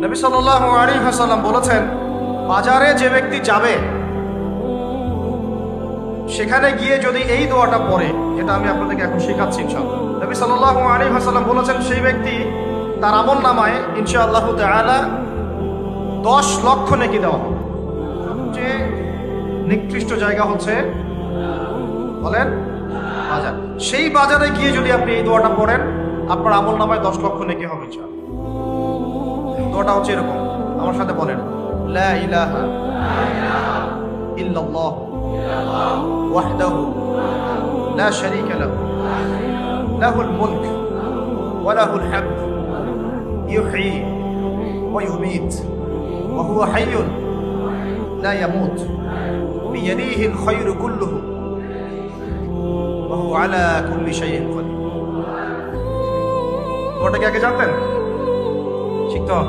নবী সাল্লাল্লাহু আলাইহি ওয়াসাল্লাম বলেছেন, বাজারে যে ব্যক্তি যাবে সেখানে গিয়ে যদি এই দোয়াটা পড়ে, এটা আমি আপনাদেরকে এখন শেখাচ্ছি ইনশাআল্লাহ। নবী সাল্লাল্লাহু আলাইহি ওয়াসাল্লাম বলেছেন, সেই ব্যক্তি তার আমল নামায় ইনশাআল্লাহ তাআলা 10 লক্ষ নেকি দেওয়া হবে। যে নিকৃষ্ট জায়গা হচ্ছে বলেন বাজার, সেই বাজারে গিয়ে যদি আপনি এই দোয়াটা পড়েন, আপনার আমল নামায় 10 লক্ষ নেকি হবে ইনশাআল্লাহ। দোয়াটা হচ্ছে এরকম, আমার সাথে বলেন, লা ইলাহা ইল্লাল্লাহ ওয়াহদাহু লা শারীকা লাহু লাহুল মুলক ওয়া লাহুল হামদ ইউহয়ী ওয়া ইউমীত ওয়া হুয়া হাইয়্যুন লা ইয়ামুত বিয়াদিহিল খায়রু কুল্লুহু ওয়া হুয়া আলা কুল্লি শাইইন কাদির। ওটা কি আগে জানতেন? শিখতে হবে।